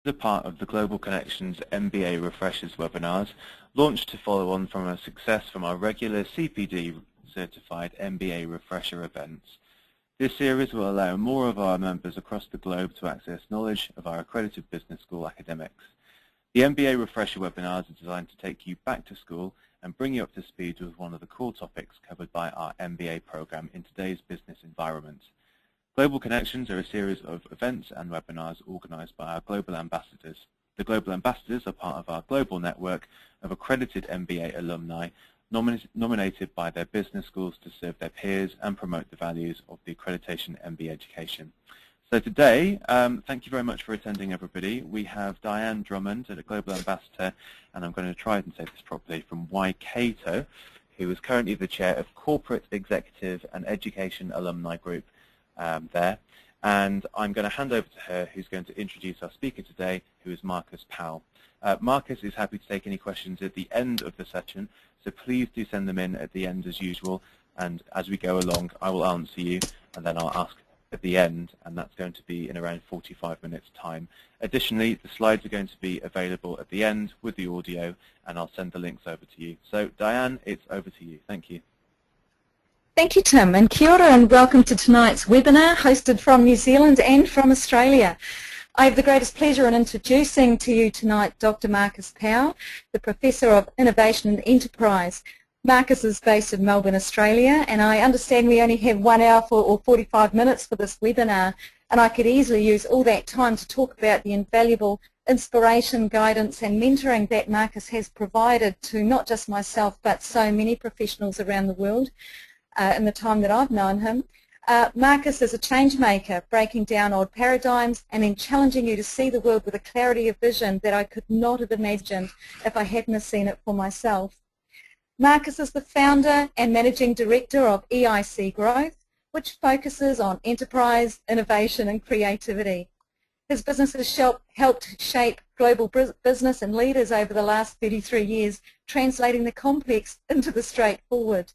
A part of the Global Connections MBA Refreshers webinars, launched to follow on from a success from our regular CPD certified MBA Refresher events. This series will allow more of our members across the globe to access knowledge of our accredited business school academics. The MBA Refresher webinars are designed to take you back to school and bring you up to speed with one of the core topics covered by our MBA program in today's business environment. Global Connections are a series of events and webinars organised by our Global Ambassadors. The Global Ambassadors are part of our global network of accredited MBA alumni nominated by their business schools to serve their peers and promote the values of the accreditation MBA education. So today, thank you very much for attending, everybody. We have Diane Drummond, a Global Ambassador, and I'm going to try and say this properly, from Waikato, who is currently the Chair of Corporate Executive and Education Alumni Group there. And I'm going to hand over to her, who's going to introduce our speaker today, who is Marcus Powe. Marcus is happy to take any questions at the end of the session, so please do send them in at the end as usual, and as we go along I will answer you and then I'll ask at the end, and that's going to be in around 45 minutes time. Additionally, the slides are going to be available at the end with the audio, and I'll send the links over to you. So Diane, it's over to you. Thank you. Thank you, Tim, and kia ora and welcome to tonight's webinar hosted from New Zealand and from Australia. I have the greatest pleasure in introducing to you tonight Dr. Marcus Powe, the Professor of Innovation and Enterprise. Marcus is based in Melbourne, Australia, and I understand we only have 1 hour or 45 minutes for this webinar, and I could easily use all that time to talk about the invaluable inspiration, guidance and mentoring that Marcus has provided to not just myself but so many professionals around the world. In the time that I've known him. Marcus is a change maker, breaking down old paradigms and then challenging you to see the world with a clarity of vision that I could not have imagined if I hadn't seen it for myself. Marcus is the founder and managing director of EIC Growth, which focuses on enterprise, innovation and creativity. His business has helped shape global business and leaders over the last 33 years, translating the complex into the straightforward.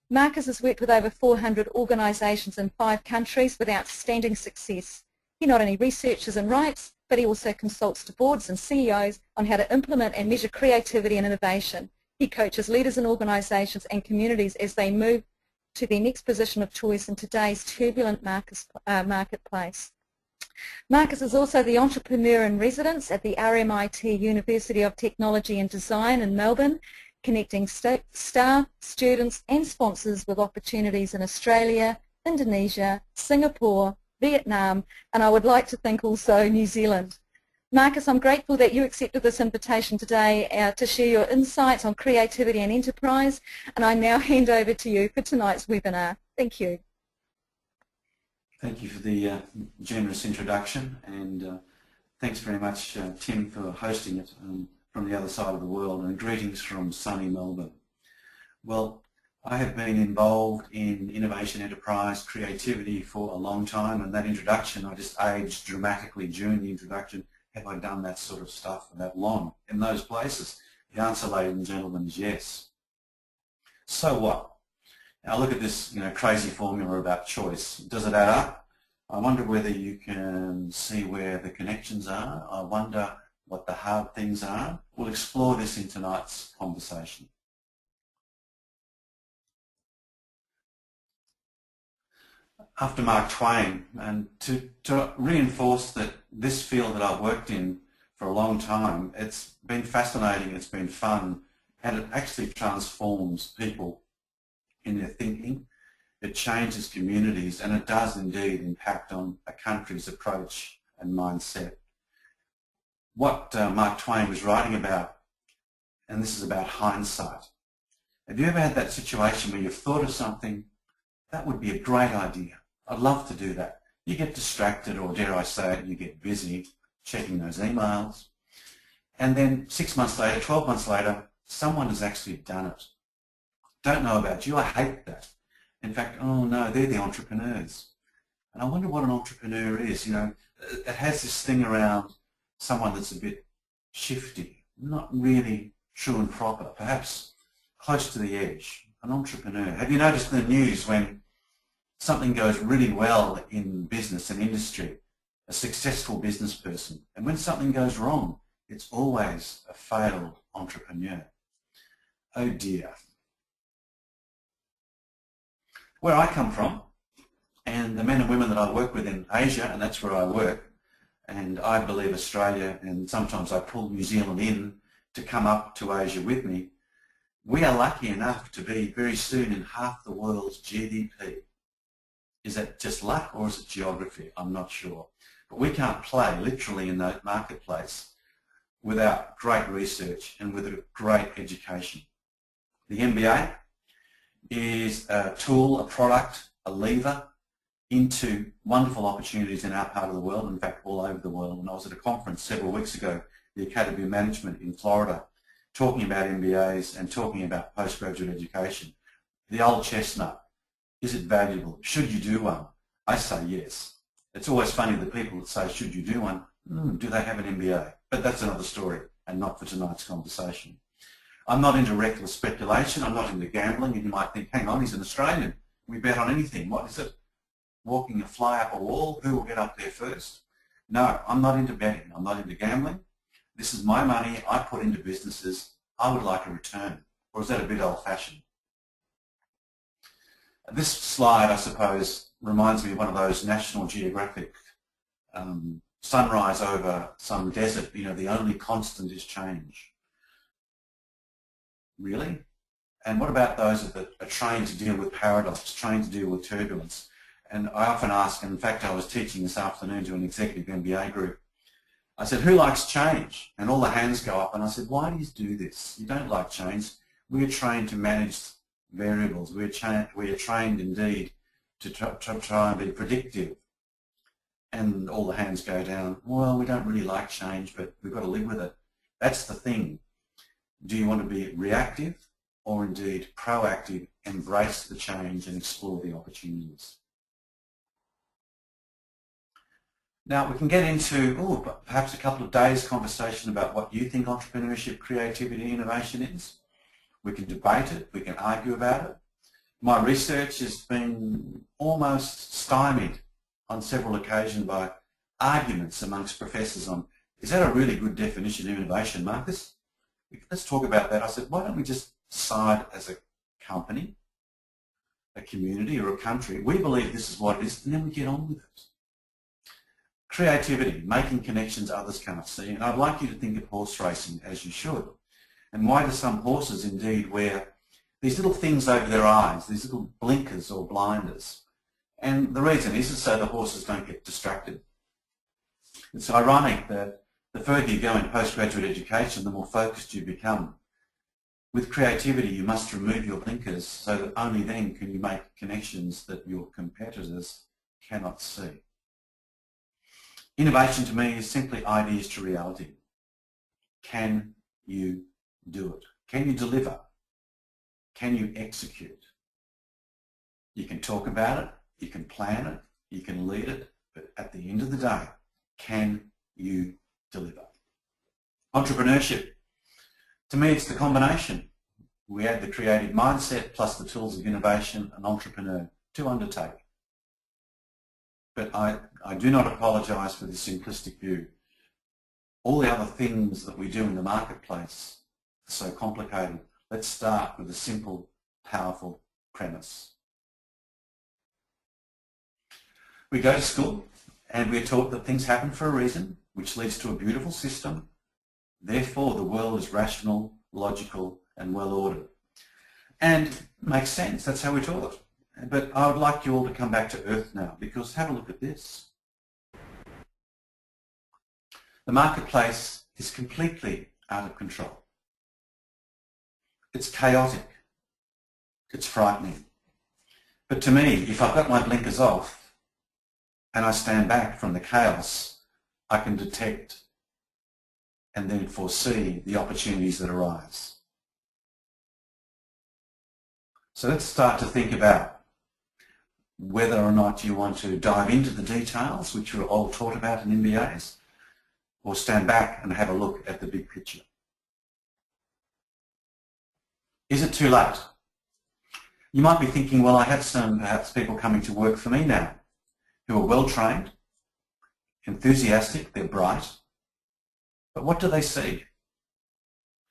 Marcus has worked with over 400 organisations in 5 countries with outstanding success. He not only researches and writes, but he also consults to boards and CEOs on how to implement and measure creativity and innovation. He coaches leaders in organisations and communities as they move to their next position of choice in today's turbulent marketplace. Marcus is also the entrepreneur in residence at the RMIT University of Technology and Design in Melbourne, connecting staff, students and sponsors with opportunities in Australia, Indonesia, Singapore, Vietnam, and I would like to think also New Zealand. Marcus, I'm grateful that you accepted this invitation today to share your insights on creativity and enterprise, and I now hand over to you for tonight's webinar. Thank you. Thank you for the generous introduction, and thanks very much, Tim, for hosting it from the other side of the world, and greetings from sunny Melbourne. Well, I have been involved in innovation, enterprise, creativity for a long time, and that introduction, I just aged dramatically during the introduction. Have I done that sort of stuff for that long in those places? The answer, ladies and gentlemen, is yes. So what? Now look at this, crazy formula about choice. Does it add up? I wonder whether you can see where the connections are. I wonder what the hard things are. We'll explore this in tonight's conversation. After Mark Twain, and to reinforce that this field that I've worked in for a long time, it's been fascinating, it's been fun, and it actually transforms people in their thinking. It changes communities, and it does indeed impact on a country's approach and mindset. What Mark Twain was writing about, and this is about hindsight. Have you ever had that situation where you've thought of something, that would be a great idea, I'd love to do that. You get distracted, or dare I say it, you get busy checking those emails, and then 6 months later, 12 months later, someone has actually done it. Don't know about you, I hate that. In fact, oh no, they're the entrepreneurs. And I wonder what an entrepreneur is. It has this thing around someone that's a bit shifty, not really true and proper, perhaps close to the edge, an entrepreneur. Have you noticed in the news when something goes really well in business and industry, a successful business person. And when something goes wrong, it's always a failed entrepreneur. Oh dear. Where I come from, and the men and women that I work with in Asia, and that's where I work, and I believe Australia, and sometimes I pull New Zealand in to come up to Asia with me, we are lucky enough to be very soon in half the world's GDP. Is that just luck or is it geography? I'm not sure. But we can't play literally in that marketplace without great research and with a great education. The MBA is a tool, a product, a lever into wonderful opportunities in our part of the world, in fact all over the world. And I was at a conference several weeks ago, the Academy of Management in Florida, talking about MBAs and talking about postgraduate education. The old chestnut, is it valuable? Should you do one? I say yes. It's always funny the people that say, should you do one? Do they have an MBA? But that's another story and not for tonight's conversation. I'm not into reckless speculation. I'm not into gambling. And you might think, hang on, he's an Australian. We bet on anything. What is it? Walking a fly up a wall? Who will get up there first? No, I'm not into betting. I'm not into gambling. This is my money. I put into businesses. I would like a return. Or is that a bit old-fashioned? This slide, I suppose, reminds me of one of those National Geographic sunrise over some desert. You know, the only constant is change. Really? And what about those that are trained to deal with paradox, trained to deal with turbulence? And I often ask, and in fact I was teaching this afternoon to an executive MBA group, I said, who likes change? And all the hands go up, and I said, why do you do this? You don't like change. We are trained to manage variables. We are trained indeed to try and be predictive. And all the hands go down, well, we don't really like change, but we've got to live with it. That's the thing. Do you want to be reactive or indeed proactive, embrace the change and explore the opportunities? Now we can get into perhaps a couple of days conversation about what you think entrepreneurship, creativity, innovation is. We can debate it, we can argue about it. My research has been almost stymied on several occasions by arguments amongst professors on, is that a really good definition of innovation, Marcus? Let's talk about that. I said, why don't we just decide as a company, a community or a country, we believe this is what it is, and then we get on with it. Creativity, making connections others can't see, and I'd like you to think of horse racing as you should. And why do some horses indeed wear these little things over their eyes, these little blinkers or blinders? And the reason is so the horses don't get distracted. It's ironic that the further you go in postgraduate education, the more focused you become. With creativity, you must remove your blinkers so that only then can you make connections that your competitors cannot see. Innovation to me is simply ideas to reality. Can you do it? Can you deliver? Can you execute? You can talk about it, you can plan it, you can lead it, but at the end of the day, can you deliver? Entrepreneurship, to me it's the combination. We add the creative mindset plus the tools of innovation, an entrepreneur to undertake. But I do not apologise for the simplistic view. All the other things that we do in the marketplace are so complicated. Let's start with a simple, powerful premise. We go to school and we're taught that things happen for a reason, which leads to a beautiful system. Therefore, the world is rational, logical, and well ordered. And it makes sense. That's how we're taught. But I would like you all to come back to earth now, because have a look at this. The marketplace is completely out of control. It's chaotic. It's frightening. But to me, if I've got my blinkers off and I stand back from the chaos, I can detect and then foresee the opportunities that arise. So let's start to think about whether or not you want to dive into the details, which we're all taught about in MBAs, or stand back and have a look at the big picture. Is it too late? You might be thinking, well, I have some perhaps people coming to work for me now who are well trained, enthusiastic, they're bright, but what do they see?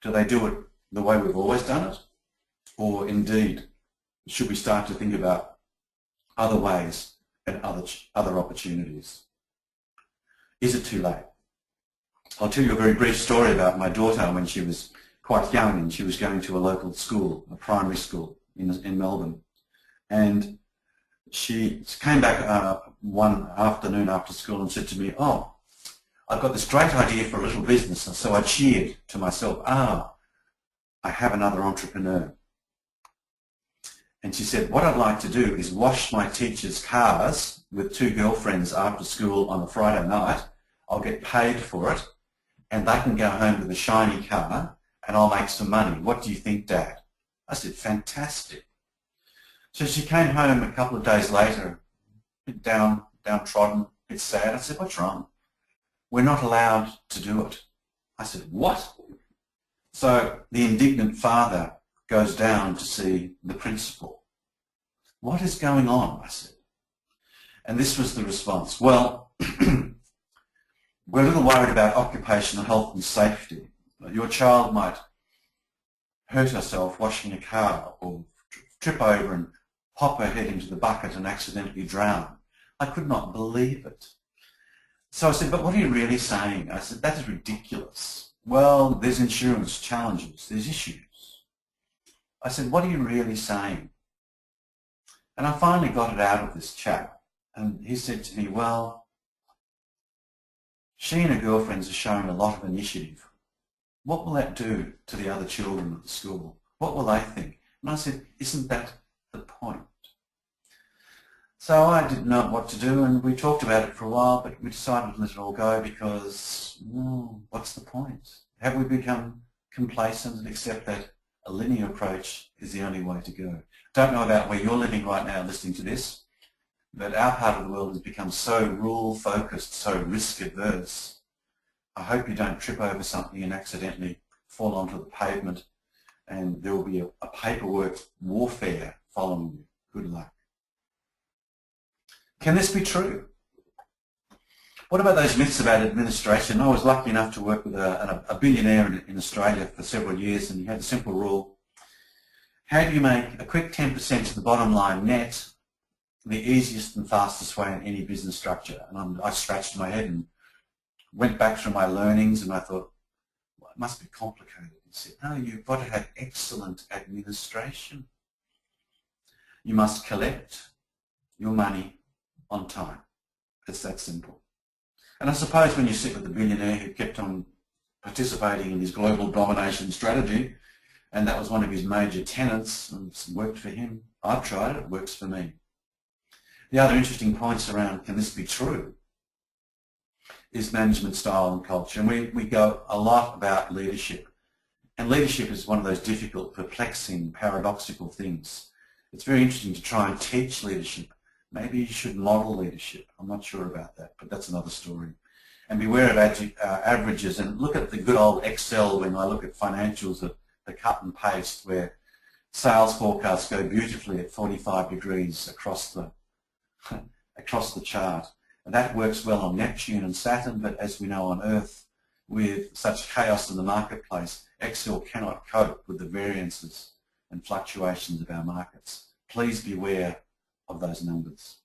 Do they do it the way we've always done it? Or indeed, should we start to think about other ways and other opportunities? Is it too late? I'll tell you a very brief story about my daughter when she was quite young and she was going to a local school, a primary school in Melbourne. And she came back one afternoon after school and said to me, "Oh, I've got this great idea for a little business." And so I cheered to myself, I have another entrepreneur. And she said, "What I'd like to do is wash my teacher's cars with 2 girlfriends after school on a Friday night. I'll get paid for it, and they can go home with a shiny car, and I'll make some money. What do you think, Dad?" I said, "Fantastic." So she came home a couple of days later, a bit downtrodden, a bit sad. I said, "What's wrong?" "We're not allowed to do it." I said, "What?" So the indignant father goes down to see the principal. "What is going on?" I said. And this was the response. "Well, we're a little worried about occupational health and safety. Your child might hurt herself washing a car or trip over and pop her head into the bucket and accidentally drown." I could not believe it. So I said, "But what are you really saying?" I said, "That is ridiculous." "Well, there's insurance challenges, there's issues." I said, "What are you really saying?" And I finally got it out of this chap. And he said to me, "Well, she and her girlfriends are showing a lot of initiative. What will that do to the other children at the school? What will they think?" And I said, "Isn't that the point?" So I didn't know what to do, and we talked about it for a while, but we decided to let it all go because, well, what's the point? Have we become complacent and accept that a linear approach is the only way to go? Don't know about where you're living right now listening to this, but our part of the world has become so rule-focused, so risk-averse. I hope you don't trip over something and accidentally fall onto the pavement, and there will be a paperwork warfare following you. Good luck. Can this be true? What about those myths about administration? I was lucky enough to work with a billionaire in Australia for several years, and he had a simple rule. How do you make a quick 10% to the bottom line net the easiest and fastest way in any business structure? And I scratched my head and went back through my learnings, and I thought, well, it must be complicated. He said, "No, you've got to have excellent administration. You must collect your money on time. It's that simple." And I suppose when you sit with a billionaire who kept on participating in his global domination strategy, and that was one of his major tenets, and it worked for him, I've tried it, it works for me. The other interesting points around can this be true is management style and culture. And we go a lot about leadership. And leadership is one of those difficult, perplexing, paradoxical things. It's very interesting to try and teach leadership. Maybe you should model leadership. I'm not sure about that, but that's another story. And beware of averages, and look at the good old Excel when I look at financials, the cut and paste, where sales forecasts go beautifully at 45 degrees across the chart. And that works well on Neptune and Saturn, but as we know on Earth, with such chaos in the marketplace, Excel cannot cope with the variances and fluctuations of our markets. Please beware of those numbers.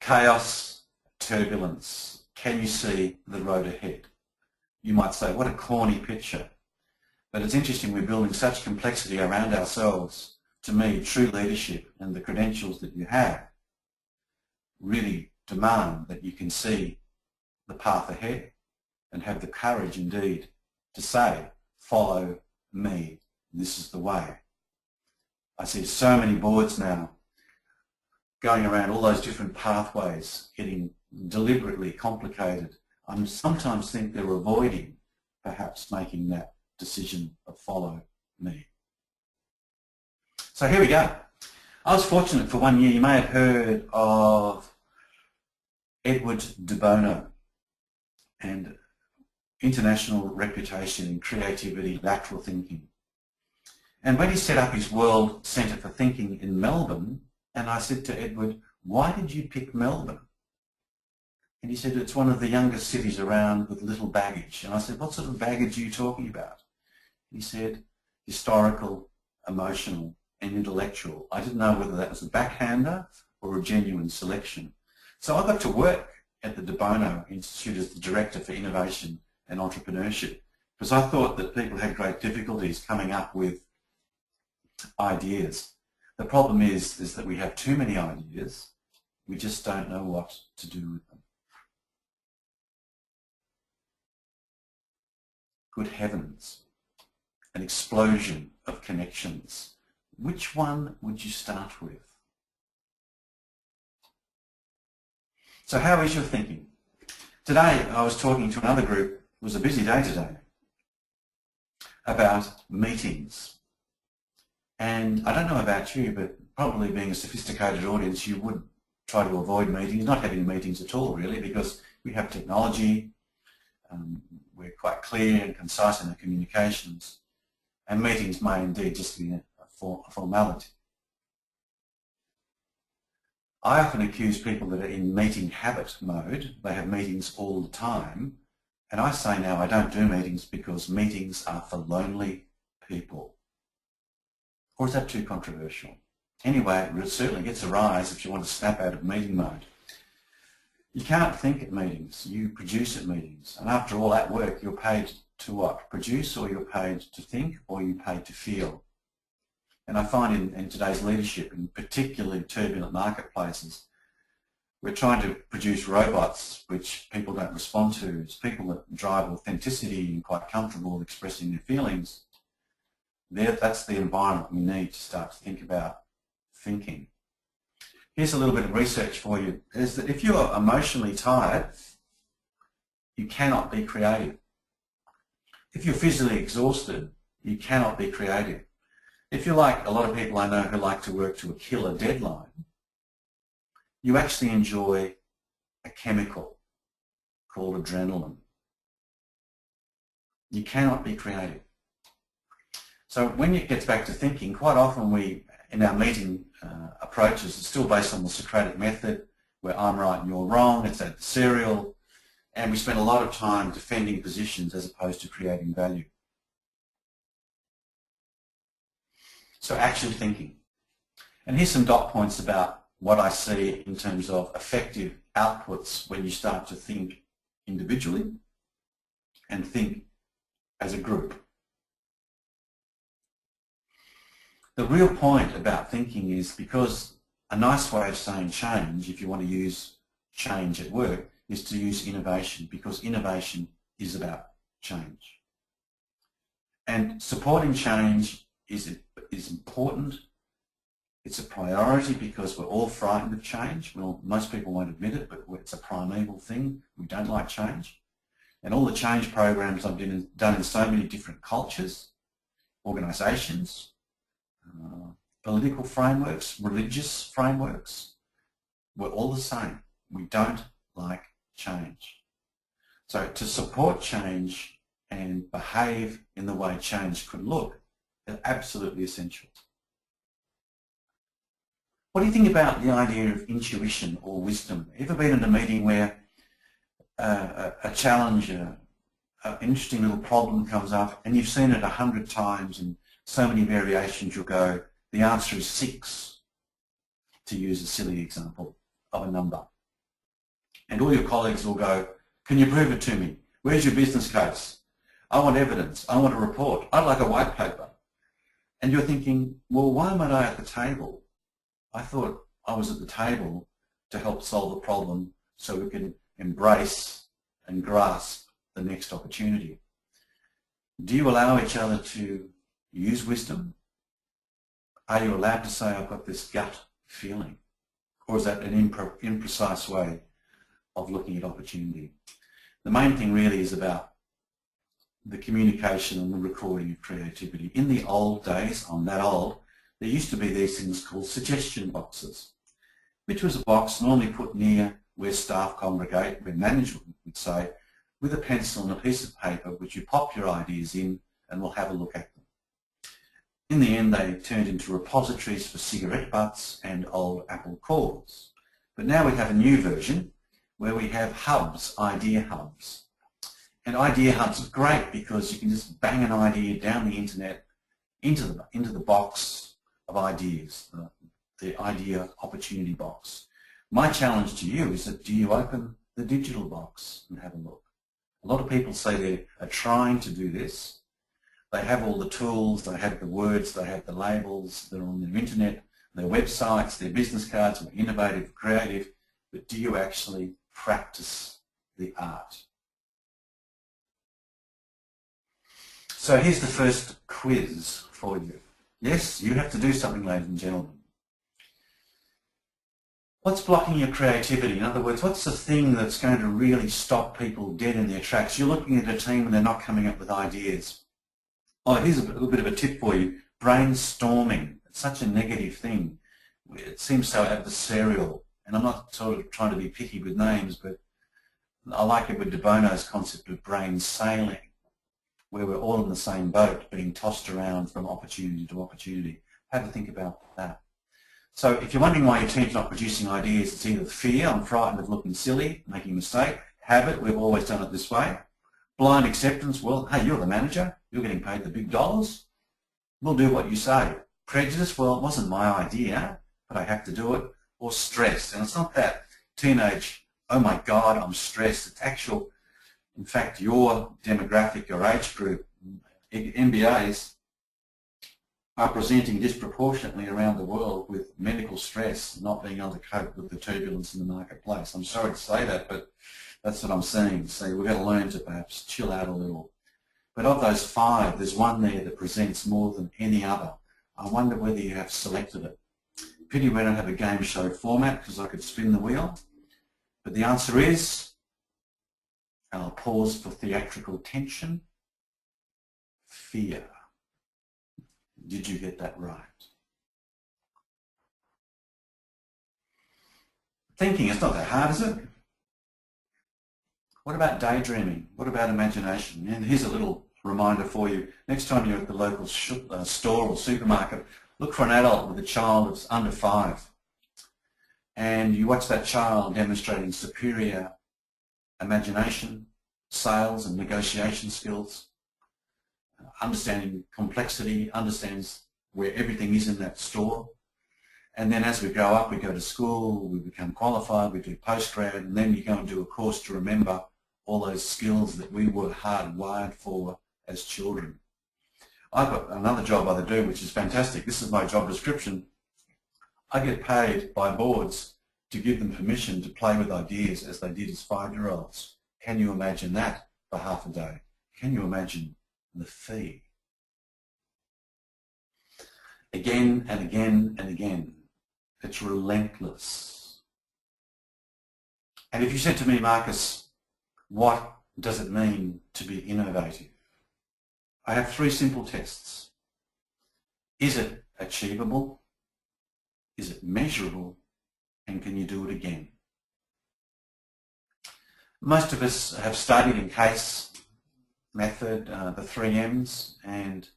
Chaos, turbulence. Can you see the road ahead? You might say, what a corny picture. But it's interesting, we're building such complexity around ourselves. To me, true leadership and the credentials that you have really demand that you can see the path ahead and have the courage indeed to say, follow me, this is the way. I see so many boards now going around all those different pathways, getting deliberately complicated. I sometimes think they're avoiding perhaps making that decision of follow me. So here we go. I was fortunate for 1 year. You may have heard of Edward de Bono, and international reputation in creativity, lateral thinking. And when he set up his World Centre for Thinking in Melbourne, and I said to Edward, why did you pick Melbourne? And he said, it's one of the youngest cities around with little baggage. And I said, what sort of baggage are you talking about? He said, historical, emotional, and intellectual. I didn't know whether that was a backhander or a genuine selection. So I got to work at the De Bono Institute as the Director for Innovation and Entrepreneurship, because I thought that people had great difficulties coming up with ideas. The problem is that we have too many ideas. We just don't know what to do with them. Good heavens, an explosion of connections. Which one would you start with? So how is your thinking? Today I was talking to another group, it was a busy day today, about meetings. And I don't know about you, but probably being a sophisticated audience, you would try to avoid meetings, not having meetings at all really, because we have technology, we're quite clear and concise in our communications, and meetings may indeed just be a formality. I often accuse people that are in meeting habit mode. They have meetings all the time, and I say now I don't do meetings because meetings are for lonely people. Or is that too controversial? Anyway, it certainly gets a rise if you want to snap out of meeting mode. You can't think at meetings, you produce at meetings. And after all that work, you're paid to what? Produce, or you're paid to think, or you're paid to feel. And I find in today's leadership, in particularly turbulent marketplaces, we're trying to produce robots which people don't respond to. It's people that drive authenticity and quite comfortable expressing their feelings. That's the environment we need to start to think about thinking. Here's a little bit of research for you, is that if you are emotionally tired, you cannot be creative. If you're physically exhausted, you cannot be creative. If you're like a lot of people I know who like to work to a killer deadline, you actually enjoy a chemical called adrenaline. You cannot be creative. So when it gets back to thinking, quite often we, in our meeting approaches, it's still based on the Socratic method, where I'm right and you're wrong, it's adversarial, and we spend a lot of time defending positions as opposed to creating value. So action thinking. And here's some dot points about what I see in terms of effective outputs when you start to think individually and think as a group. The real point about thinking is, because a nice way of saying change, if you want to use change at work, is to use innovation, because innovation is about change. And supporting change is important. It's a priority because we're all frightened of change. Well, most people won't admit it, but it's a primeval thing. We don't like change. And all the change programs I've done in so many different cultures, organisations, political frameworks, religious frameworks, we're all the same. We don't like change. So to support change and behave in the way change could look is absolutely essential. What do you think about the idea of intuition or wisdom? Ever been in a meeting where a challenge, an interesting little problem comes up, and you've seen it 100 times and so many variations, you'll go, the answer is 6, to use a silly example of a number. And all your colleagues will go, can you prove it to me? Where's your business case? I want evidence. I want a report. I'd like a white paper. And you're thinking, well, why am I at the table? I thought I was at the table to help solve the problem so we can embrace and grasp the next opportunity. Do you allow each other to use wisdom? Are you allowed to say, I've got this gut feeling? Or is that an imprecise way of looking at opportunity? The main thing really is about the communication and the recording of creativity. In the old days, I'm that old, there used to be these things called suggestion boxes, which was a box normally put near where staff congregate, where management would say, with a pencil and a piece of paper, which you pop your ideas in and we'll have a look at them. In the end, they turned into repositories for cigarette butts and old Apple cords. But now we have a new version where we have hubs, idea hubs. And idea hubs are great because you can just bang an idea down the internet into the box of ideas, the idea opportunity box. My challenge to you is that do you open the digital box and have a look? A lot of people say they are trying to do this. They have all the tools, they have the words, they have the labels, they're on their internet, their websites, their business cards, are innovative, creative, but do you actually practice the art? So here's the first quiz for you. Yes, you have to do something, ladies and gentlemen. What's blocking your creativity? In other words, what's the thing that's going to really stop people dead in their tracks? You're looking at a team and they're not coming up with ideas. Oh, here's a little bit of a tip for you. Brainstorming. It's such a negative thing. It seems so adversarial. And I'm not sort of trying to be picky with names, but I like it with De Bono's concept of brain sailing, where we're all in the same boat being tossed around from opportunity to opportunity. Have a think about that. So if you're wondering why your team's not producing ideas, it's either fear, I'm frightened of looking silly, making a mistake. Habit, we've always done it this way. Blind acceptance, well, hey, you're the manager, you're getting paid the big dollars, we'll do what you say. Prejudice, well, it wasn't my idea, but I have to do it. Or stress, and it's not that teenage, oh my God, I'm stressed. It's actual, in fact, your demographic, your age group, MBAs, are presenting disproportionately around the world with medical stress, not being able to cope with the turbulence in the marketplace. I'm sorry to say that, but that's what I'm saying. So we've got to learn to perhaps chill out a little. But of those 5, there's one there that presents more than any other. I wonder whether you have selected it. Pity we don't have a game show format because I could spin the wheel. But the answer is, and I'll pause for theatrical tension, fear. Did you get that right? Thinking, it's not that hard, is it? What about daydreaming? What about imagination? And here's a little reminder for you. Next time you're at the local store or supermarket, look for an adult with a child that's under 5. And you watch that child demonstrating superior imagination, sales and negotiation skills, understanding complexity, understands where everything is in that store. And then as we grow up, we go to school, we become qualified, we do postgrad, and then you go and do a course to remember all those skills that we were hardwired for as children. I've got another job I do, which is fantastic. This is my job description. I get paid by boards to give them permission to play with ideas as they did as 5-year-olds. Can you imagine that for half a day? Can you imagine the fee? Again and again and again. It's relentless. And if you said to me, Marcus, what does it mean to be innovative? I have 3 simple tests. Is it achievable? Is it measurable? And can you do it again? Most of us have studied in case method, the 3 M's, and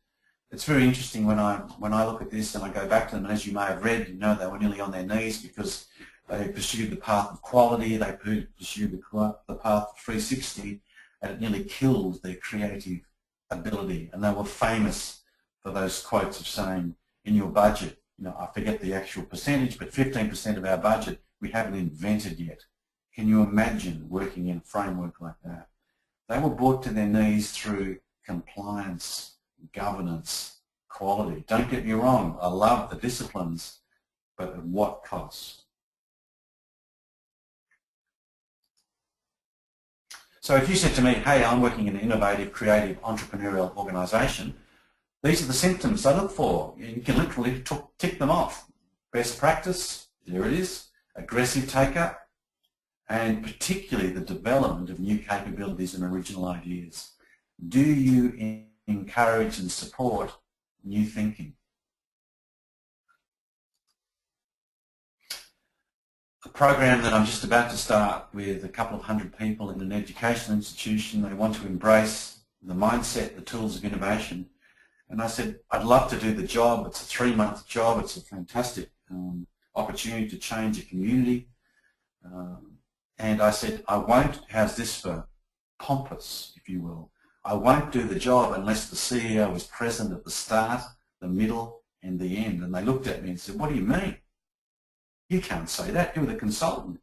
it's very interesting when I look at this and I go back to them, and as you may have read, you know they were nearly on their knees because they pursued the path of quality, they pursued the path of 360, and it nearly killed their creative ability. And they were famous for those quotes of saying, in your budget, I forget the actual percentage, but 15% of our budget we haven't invented yet. Can you imagine working in a framework like that? They were brought to their knees through compliance, governance, quality. Don't get me wrong, I love the disciplines, but at what cost? So if you said to me, hey, I'm working in an innovative, creative, entrepreneurial organisation, these are the symptoms I look for. You can literally tick them off. Best practice, there it is. Aggressive take-up, and particularly the development of new capabilities and original ideas. Do you encourage and support new thinking? A program that I'm just about to start with a couple of 100 people in an educational institution, they want to embrace the mindset, the tools of innovation. And I said, I'd love to do the job. It's a 3-month job. It's a fantastic opportunity to change a community. And I said, I won't, how's this for pompous, if you will, I won't do the job unless the CEO is present at the start, the middle, and the end. And they looked at me and said, what do you mean? You can't say that, you're the consultant.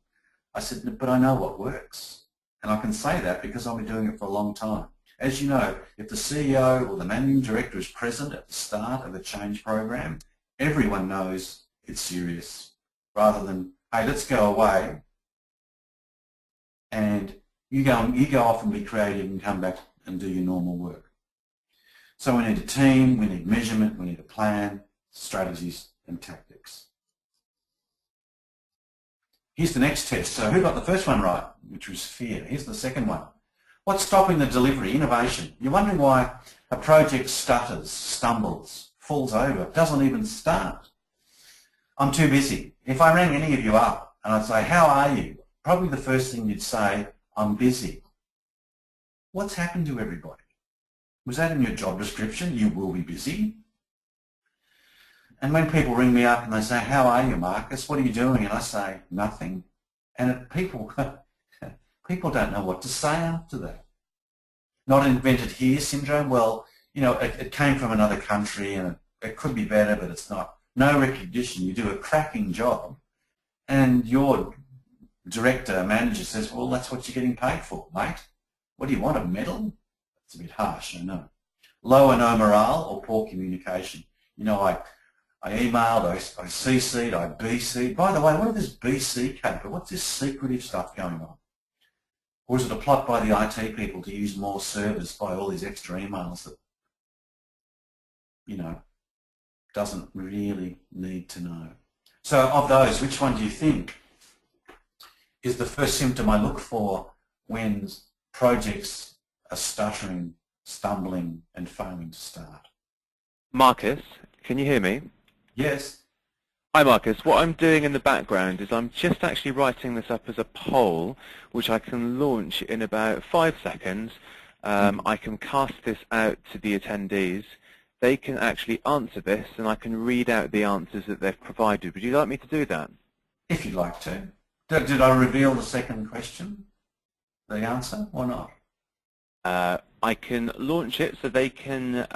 I said, but I know what works. And I can say that because I've been doing it for a long time. As you know, if the CEO or the managing director is present at the start of a change program, everyone knows it's serious, rather than, hey, let's go away and you go off and be creative and come back and do your normal work. So we need a team, we need measurement, we need a plan, strategies and tactics. Here's the next test. So who got the first one right, which was fear? Here's the second one. What's stopping the delivery? Innovation. You're wondering why a project stutters, stumbles, falls over, doesn't even start. I'm too busy. If I rang any of you up and I'd say, how are you? Probably the first thing you'd say, I'm busy. What's happened to everybody? Was that in your job description? You will be busy. And when people ring me up and they say, how are you, Marcus? What are you doing? And I say, nothing. And people don't know what to say after that. Not invented here syndrome. Well, you know, it came from another country and it could be better, but it's not. No recognition. You do a cracking job and your director, manager says, well, that's what you're getting paid for, mate. What do you want, a medal? It's a bit harsh, I know. Low or no morale or poor communication. You know, I emailed, I CC'd, I BC'd. By the way, what is this BC caper? What's this secretive stuff going on? Or is it a plot by the IT people to use more servers by all these extra emails that, you know, doesn't really need to know? So of those, which one do you think is the first symptom I look for when projects are stuttering, stumbling and failing to start? Marcus, can you hear me? Yes. Hi Marcus, what I'm doing in the background is I'm just actually writing this up as a poll which I can launch in about 5 seconds. I can cast this out to the attendees. They can actually answer this and I can read out the answers that they've provided. Would you like me to do that? If you'd like to. Did I reveal the second question, the answer, or not? I can launch it so they can...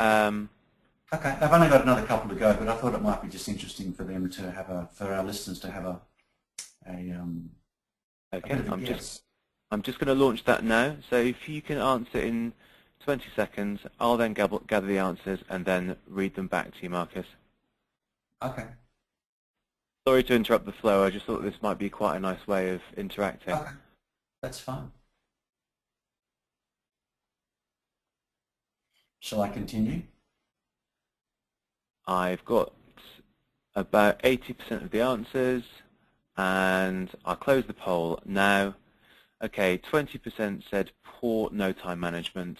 Okay, I've only got another couple to go, but I thought it might be just interesting for them to have for our listeners to have okay, I'm just going to launch that now. So if you can answer in 20 seconds, I'll then gather the answers and then read them back to you, Marcus. Okay. Sorry to interrupt the flow. I just thought this might be quite a nice way of interacting. Okay, that's fine. Shall I continue? I've got about 80% of the answers and I'll close the poll now. Okay, 20% said poor no time management,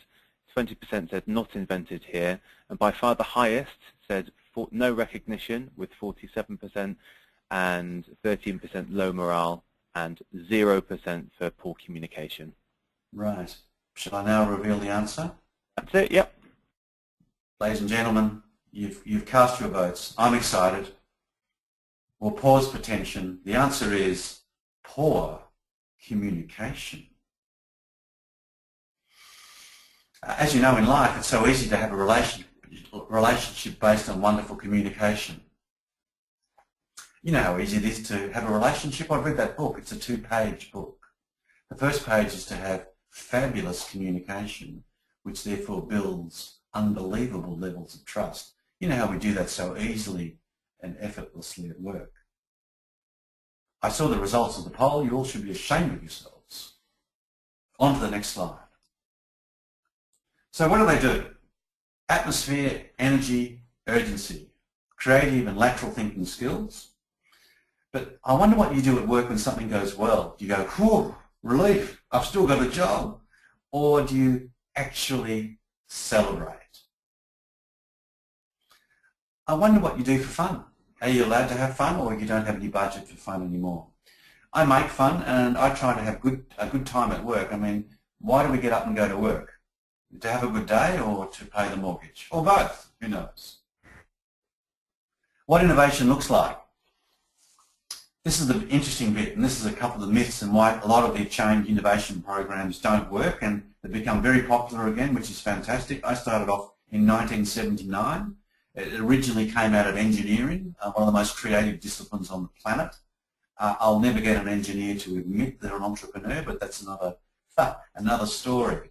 20% said not invented here, and by far the highest said no recognition with 47% and 13% low morale and 0% for poor communication. Right. Shall I now reveal the answer? That's it, yep. Ladies and gentlemen, you've cast your votes. I'm excited. We'll pause for tension. The answer is poor communication. As you know, in life, it's so easy to have a relationship based on wonderful communication. You know how easy it is to have a relationship. I've read that book. It's a 2-page book. The first page is to have fabulous communication, which therefore builds unbelievable levels of trust. You know how we do that so easily and effortlessly at work. I saw the results of the poll. You all should be ashamed of yourselves. On to the next slide. So what do they do? Atmosphere, energy, urgency, creative and lateral thinking skills. But I wonder what you do at work when something goes well. Do you go, whew, relief, I've still got a job? Or do you actually celebrate? I wonder what you do for fun. Are you allowed to have fun, or you don't have any budget for fun anymore? I make fun and I try to have a good time at work. I mean, why do we get up and go to work? To have a good day or to pay the mortgage? Or both, who knows? What innovation looks like. This is the interesting bit, and this is a couple of the myths and why a lot of the change innovation programs don't work, and they've become very popular again, which is fantastic. I started off in 1979. It originally came out of engineering, one of the most creative disciplines on the planet. I'll never get an engineer to admit they're an entrepreneur, but that's another story.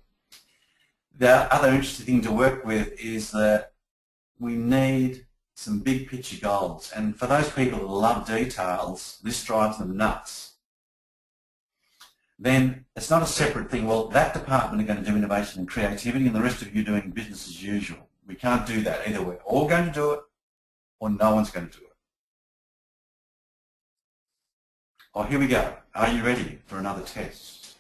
The other interesting thing to work with is that we need some big picture goals, and for those people that love details, this drives them nuts. Then it's not a separate thing, well, that department are going to do innovation and creativity and the rest of you doing business as usual. We can't do that. Either we're all going to do it or no one's going to do it. Oh, here we go. Are you ready for another test?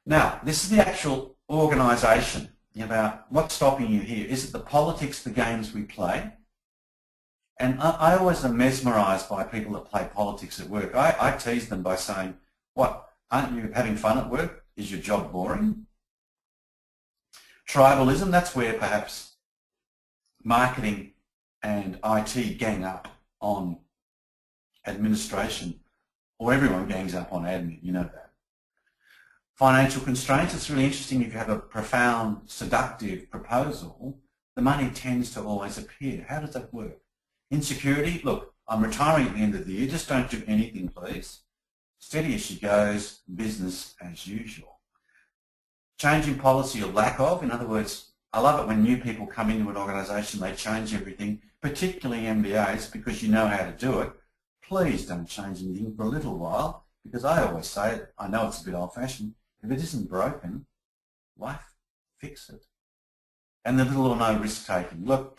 Now, this is the actual organisation. About what's stopping you here. Is it the politics, the games we play? And I always am mesmerised by people that play politics at work. I tease them by saying, what, aren't you having fun at work? Is your job boring? Tribalism, that's where perhaps marketing and IT gang up on administration, or everyone gangs up on admin, you know that. Financial constraints, it's really interesting. If you have a profound, seductive proposal, the money tends to always appear. How does that work? Insecurity, look, I'm retiring at the end of the year, just don't do anything, please. Steady as she goes, business as usual. Changing policy or lack of, in other words, I love it when new people come into an organisation, they change everything, particularly MBAs, because you know how to do it. Please don't change anything for a little while, because I always say it, I know it's a bit old-fashioned, if it isn't broken, why fix it? And the little or no risk taking. Look,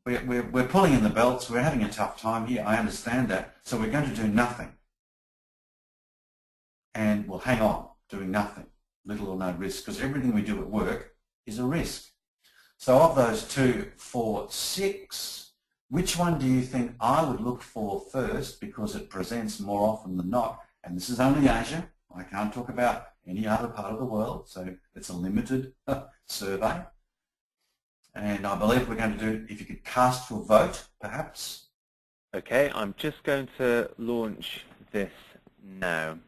we're pulling in the belts, we're having a tough time here, I understand that, so we're going to do nothing. And we'll hang on, doing nothing, little or no risk, because everything we do at work is a risk. So of those 2, 4, 6, which one do you think I would look for first, because it presents more often than not? And this is only Asia, I can't talk about any other part of the world, so it's a limited survey. And I believe we're going to do, if you could cast your vote, perhaps. Okay, I'm just going to launch this now.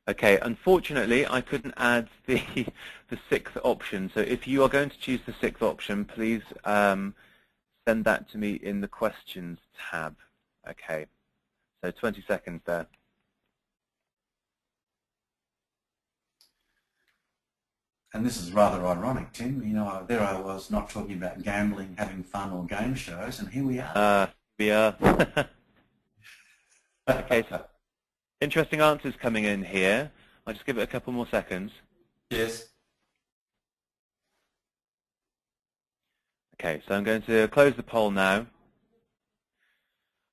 Okay, unfortunately, I couldn't add the 6th option. So if you are going to choose the 6th option, please send that to me in the questions tab. Okay, so 20 seconds there. And this is rather ironic, Tim. You know, there I was not talking about gambling, having fun, or game shows, and here we are. We are. Okay, so interesting answers coming in here. I'll just give it a couple more seconds. Yes. Okay, so I'm going to close the poll now.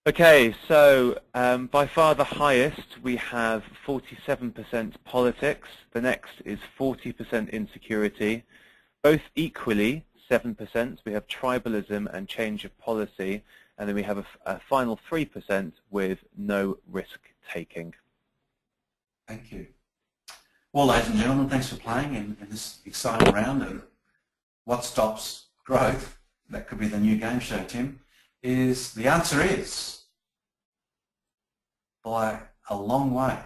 Okay, so by far the highest, we have 47% politics. The next is 40% insecurity. Both equally, 7%. We have tribalism and change of policy. And then we have a final 3% with no risk-taking. Thank you. Well, ladies and gentlemen, thanks for playing in this exciting round of what stops growth. That could be the new game show, Tim. The answer is, by a long way,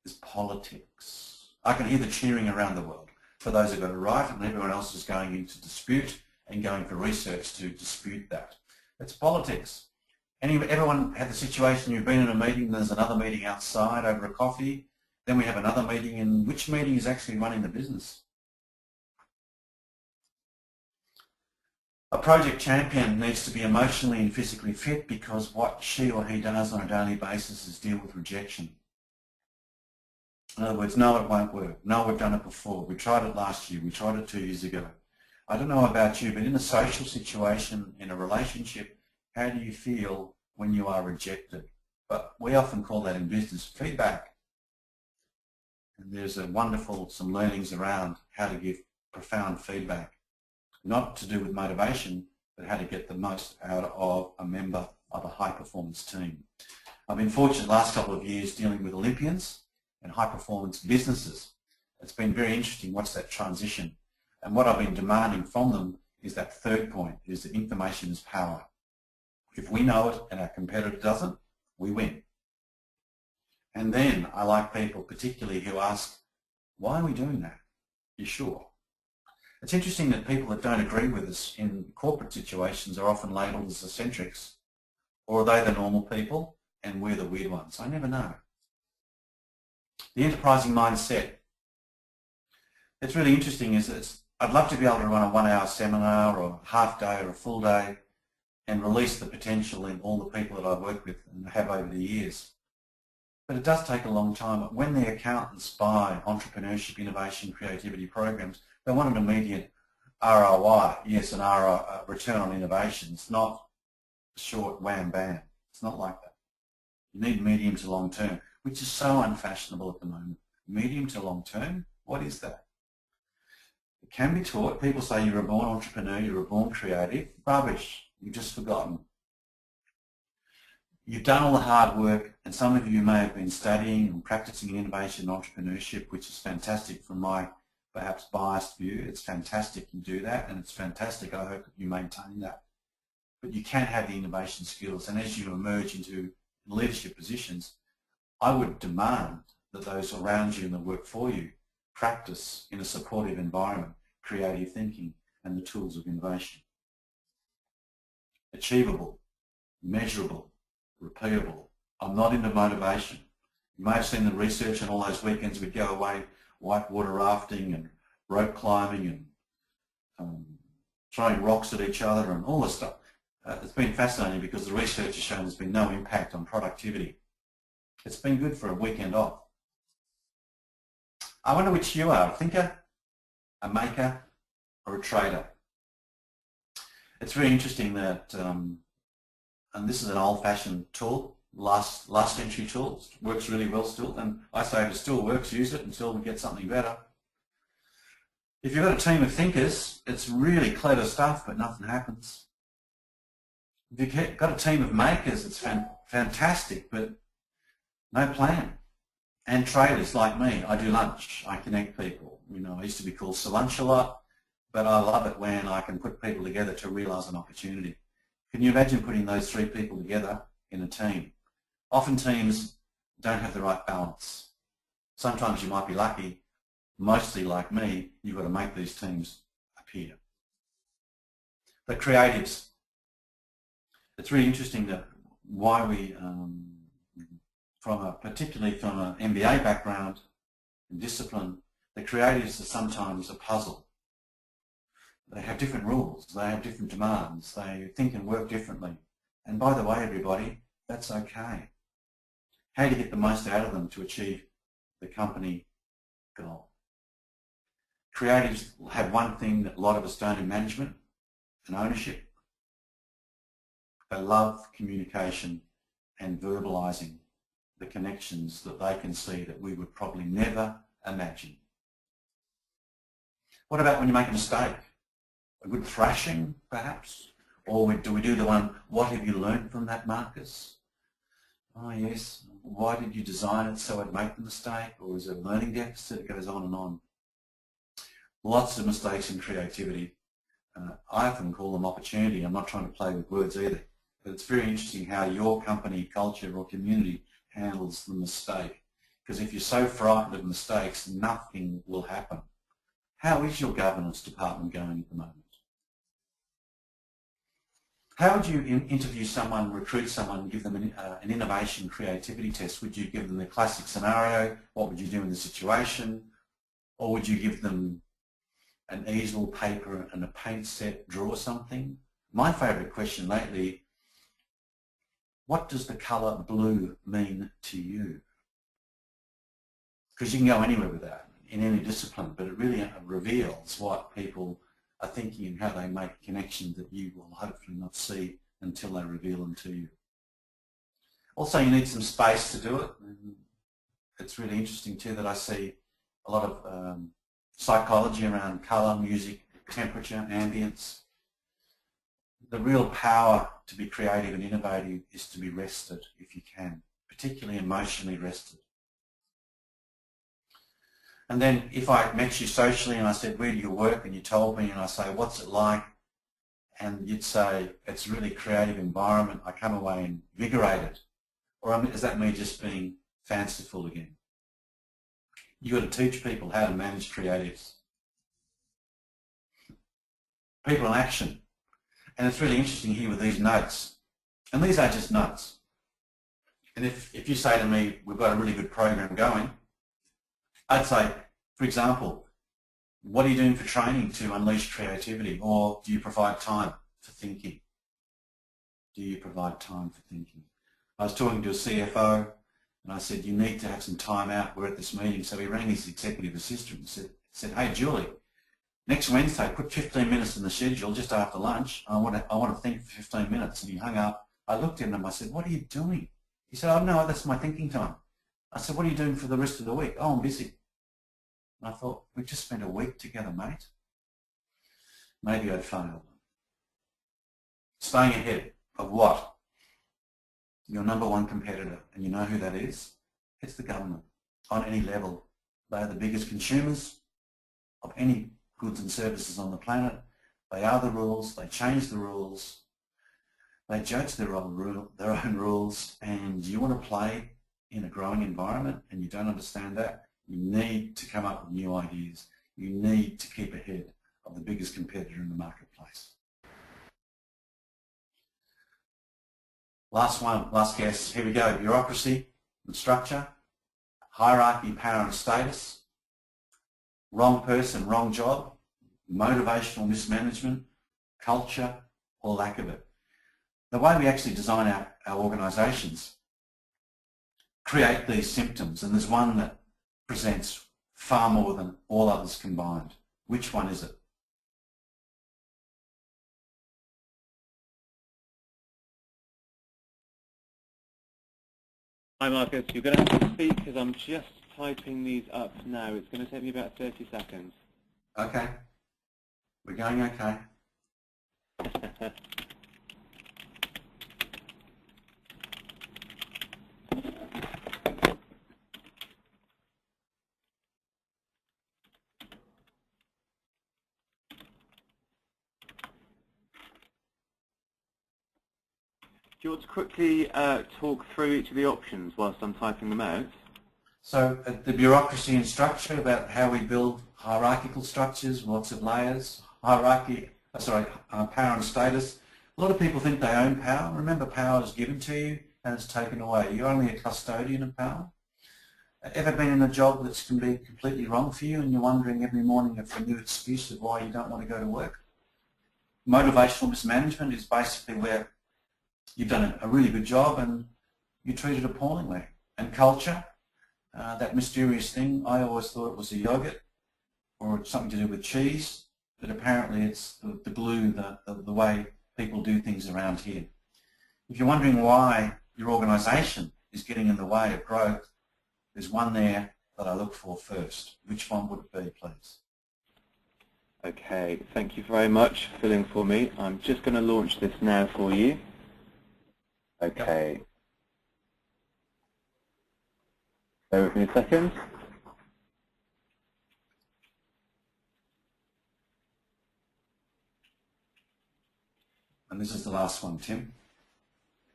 is politics. I can hear the cheering around the world for those who got it right, and everyone else is going into dispute and going for research to dispute that. It's politics. Everyone had the situation, you've been in a meeting, there's another meeting outside over a coffee, then we have another meeting, and which meeting is actually running the business? A project champion needs to be emotionally and physically fit, because what she or he does on a daily basis is deal with rejection. In other words, no, it won't work. No, we've done it before. We tried it last year. We tried it 2 years ago. I don't know about you, but in a social situation, in a relationship, how do you feel when you are rejected? But we often call that in business feedback. And there's some learnings around how to give profound feedback. Not to do with motivation, but how to get the most out of a member of a high-performance team. I've been fortunate the last couple of years dealing with Olympians and high-performance businesses. It's been very interesting what's that transition. And what I've been demanding from them is that third point, is that information is power. If we know it and our competitor doesn't, we win. And then I like people particularly who ask, why are we doing that? You sure? It's interesting that people that don't agree with us in corporate situations are often labelled as eccentrics. Or are they the normal people and we're the weird ones? I never know. The enterprising mindset. It's really interesting. I'd love to be able to run a 1-hour seminar or a half day or a full day and release the potential in all the people that I've worked with and have over the years. But it does take a long time. When the accountants buy entrepreneurship, innovation, creativity programs, they want an immediate ROI, yes, an return on innovation. It's not short wham bam. It's not like that. You need medium to long term, which is so unfashionable at the moment. Medium to long term, what is that? It can be taught. People say you're a born entrepreneur, you're a born creative. Rubbish. You've just forgotten. You've done all the hard work, and some of you may have been studying and practicing in innovation and entrepreneurship, which is fantastic from my perhaps biased view. It's fantastic you do that, and it's fantastic. I hope that you maintain that. But you can have the innovation skills, and as you emerge into leadership positions, I would demand that those around you and that work for you practice in a supportive environment, creative thinking, and the tools of innovation. Achievable, measurable, repeatable. I'm not into motivation. You may have seen the research on all those weekends we'd go away whitewater rafting and rope climbing and throwing rocks at each other and all this stuff. It's been fascinating because the research has shown there's been no impact on productivity. It's been good for a weekend off. I wonder which you are, a thinker, a maker, or a trader. It's very interesting that, and this is an old-fashioned tool, last century tool, it works really well still, and I say if it still works, use it until we get something better. If you've got a team of thinkers, it's really clever stuff, but nothing happens. If you've got a team of makers, it's fantastic, but no plan. And traders like me, I do lunch, I connect people. You know, I used to be called Sir Lunch a lot, but I love it when I can put people together to realise an opportunity. Can you imagine putting those 3 people together in a team? Often teams don't have the right balance. Sometimes you might be lucky, mostly like me, you've got to make these teams appear. But creatives, it's really interesting that why we, particularly from an MBA background and discipline, the creatives are sometimes a puzzle. They have different rules, they have different demands, they think and work differently. And by the way, everybody, that's okay. How do you get the most out of them to achieve the company goal? Creatives have one thing that a lot of us don't in management and ownership. They love communication and verbalising the connections that they can see that we would probably never imagine. What about when you make a mistake? A good thrashing, perhaps? Or do we do the one, what have you learned from that, Marcus? Oh yes, why did you design it so it'd make the mistake? Or is it a learning deficit? It goes on and on. Lots of mistakes in creativity. I often call them opportunity. I'm not trying to play with words either. But it's very interesting how your company, culture or community handles the mistake. Because if you're so frightened of mistakes, nothing will happen. How is your governance department going at the moment? How would you interview someone, recruit someone, and give them an innovation creativity test? Would you give them the classic scenario? What would you do in the situation? Or would you give them an easel, paper and a paint set, draw something? My favourite question lately, what does the colour blue mean to you? Because you can go anywhere with that, in any discipline, but it really reveals what people are thinking and how they make connections that you will hopefully not see until they reveal them to you. Also, you need some space to do it. It's really interesting too that I see a lot of psychology around colour, music, temperature, ambience. The real power to be creative and innovative is to be rested if you can, particularly emotionally rested. And then if I met you socially and I said, where do you work? And you told me and I say, what's it like? and you'd say, it's a really creative environment, I come away invigorated? Or is that me just being fanciful again? You've got to teach people how to manage creatives. People in action. And it's really interesting here with these notes. And these are just notes. And if you say to me, we've got a really good program going, I'd say, for example, what are you doing for training to unleash creativity? Or do you provide time for thinking? Do you provide time for thinking? I was talking to a CFO and I said, you need to have some time out. We're at this meeting. So he rang his executive assistant and said, hey, Julie, next Wednesday, put 15 minutes in the schedule just after lunch. I want to think for 15 minutes. And he hung up. I looked at him and I said, what are you doing? He said, oh, no, that's my thinking time. I said, what are you doing for the rest of the week? Oh, I'm busy. And I thought, we just spent a week together, mate. Maybe I'd failed. Staying ahead of what? Your number one competitor. And you know who that is? It's the government. On any level. They are the biggest consumers of any goods and services on the planet. They are the rules. They change the rules. They judge their own rules. And you want to play in a growing environment and you don't understand that, you need to come up with new ideas. You need to keep ahead of the biggest competitor in the marketplace. Last one, last guess. Here we go. Bureaucracy and structure, hierarchy, power and status, wrong person, wrong job, motivational mismanagement, culture or lack of it. The way we actually design our organisations create these symptoms, and there's one that presents far more than all others combined. Which one is it? Hi Marcus, you're going to have to speak because I'm just typing these up now. It's going to take me about 30 seconds. Okay. We're going okay. Do you want to quickly talk through each of the options whilst I'm typing them out? So the bureaucracy and structure, about how we build hierarchical structures, lots of layers, power and status. A lot of people think they own power. Remember, power is given to you and it's taken away. You're only a custodian of power. Ever been in a job that can be completely wrong for you and you're wondering every morning for a new excuse of why you don't want to go to work? Motivational mismanagement is basically where you've done a really good job and you're treated appallingly. And culture, that mysterious thing, I always thought it was a yogurt or it's something to do with cheese, but apparently it's the glue, the way people do things around here. If you're wondering why your organisation is getting in the way of growth, there's one there that I look for first. Which one would it be, please? Okay, thank you very much for filling for me. I'm just going to launch this now for you. Okay. Bear with me a second. And this is the last one, Tim.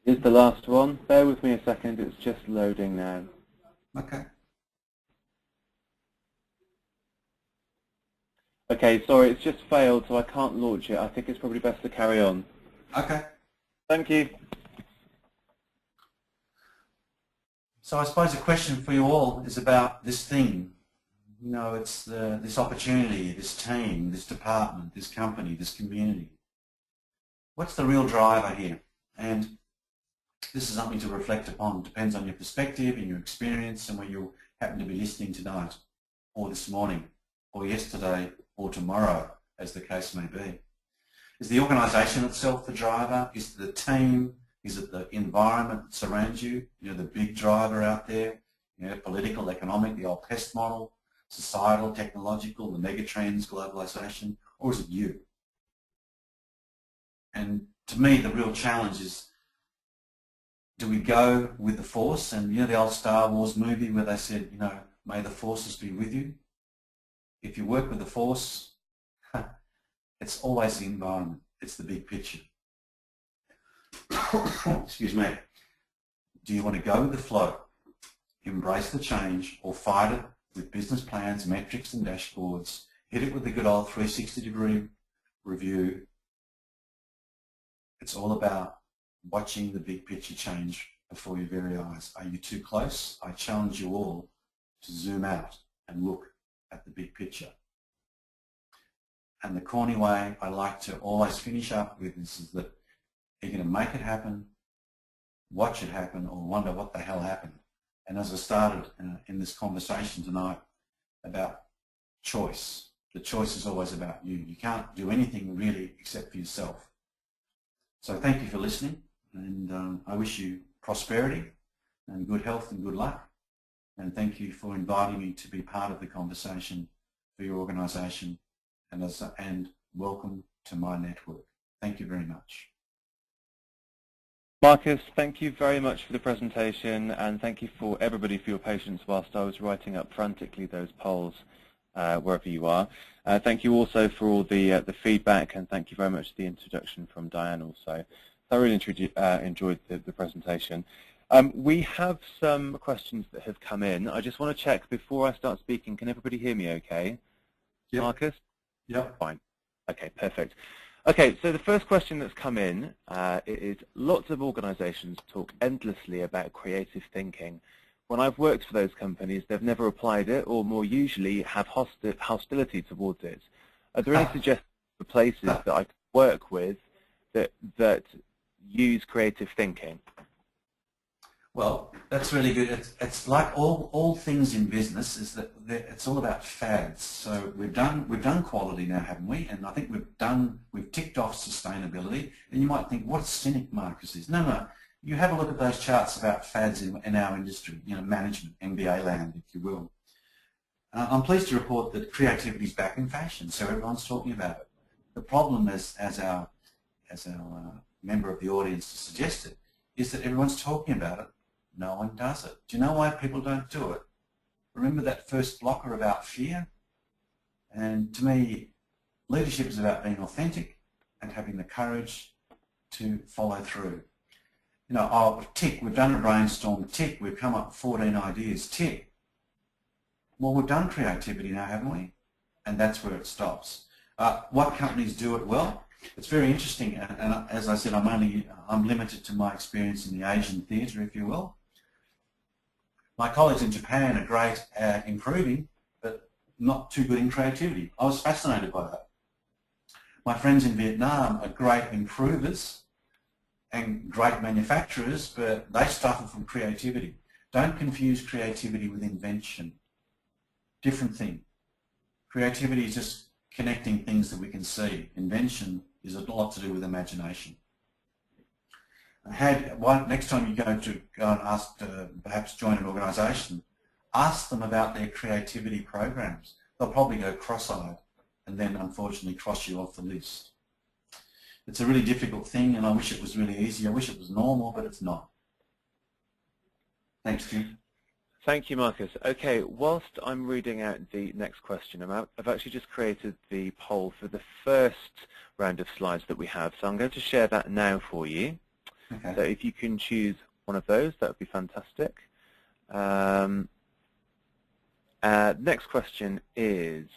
Here's the last one. Bear with me a second, it's just loading now. Okay. Okay, sorry, it's just failed, so I can't launch it. I think it's probably best to carry on. Okay. Thank you. So I suppose the question for you all is about this thing. You know, it's this opportunity, this team, this department, this company, this community. What's the real driver here? And this is something to reflect upon. It depends on your perspective and your experience and where you happen to be listening tonight or this morning or yesterday or tomorrow, as the case may be. Is the organisation itself the driver? Is it the team? Is it the environment that surrounds you? You know, the big driver out there, you know, political, economic, the old pest model, societal, technological, the megatrends, globalisation, or is it you? And to me, the real challenge is, do we go with the force? And you know the old Star Wars movie where they said, you know, may the forces be with you? If you work with the force, it's always the environment. It's the big picture. Excuse me. Do you want to go with the flow, embrace the change, or fight it with business plans, metrics and dashboards, hit it with the good old 360-degree review? It's all about watching the big picture change before your very eyes. Are you too close? I challenge you all to zoom out and look at the big picture. And the corny way I like to always finish up with this is that you're going to make it happen, watch it happen, or wonder what the hell happened. And as I started in this conversation tonight about choice, the choice is always about you. You can't do anything really except for yourself. So thank you for listening, and I wish you prosperity and good health and good luck. And thank you for inviting me to be part of the conversation for your organisation, and welcome to my network. Thank you very much. Marcus, thank you very much for the presentation, and thank you for everybody for your patience whilst I was writing up frantically those polls wherever you are. Thank you also for all the feedback, and thank you very much for the introduction from Diane also. I really enjoyed the presentation. We have some questions that have come in. I just want to check before I start speaking, can everybody hear me okay? Yep. Marcus? Yep. Fine. Okay, perfect. Okay, so the first question that's come in is lots of organisations talk endlessly about creative thinking. When I've worked for those companies, they've never applied it, or more usually have hostility towards it. Are there any suggestions for places that I could work with that use creative thinking? Well, that's really good. It's like all things in business is that it's all about fads. So we've done quality now, haven't we? And I think we've ticked off sustainability. And you might think, what a cynic Marcus is. No. You have a look at those charts about fads in our industry, management, MBA land, if you will. I'm pleased to report that creativity is back in fashion, so everyone's talking about it. The problem is, as our member of the audience suggested, is that everyone's talking about it. No one does it. Do you know why people don't do it? Remember that first blocker about fear? And to me, leadership is about being authentic and having the courage to follow through. Tick, we've done a brainstorm, tick, we've come up with 14 ideas, tick. Well, we've done creativity now, haven't we? And that's where it stops. What companies do it well? It's very interesting, and as I said, I'm limited to my experience in the Asian theatre, if you will. My colleagues in Japan are great at improving, but not too good in creativity. I was fascinated by that. My friends in Vietnam are great improvers and great manufacturers, but they suffer from creativity. Don't confuse creativity with invention. Different thing. Creativity is just connecting things that we can see. Invention is a lot to do with imagination. Next time you go and ask to perhaps join an organisation, ask them about their creativity programs. They'll probably go cross-eyed and then unfortunately cross you off the list. It's a really difficult thing, and I wish it was really easy. I wish it was normal, but it's not. Thanks, Jim. Thank you, Marcus. Okay, whilst I'm reading out the next question, I've actually just created the poll for the first round of slides that we have, so I'm going to share that now for you. Okay. So if you can choose one of those, that would be fantastic. Next question is,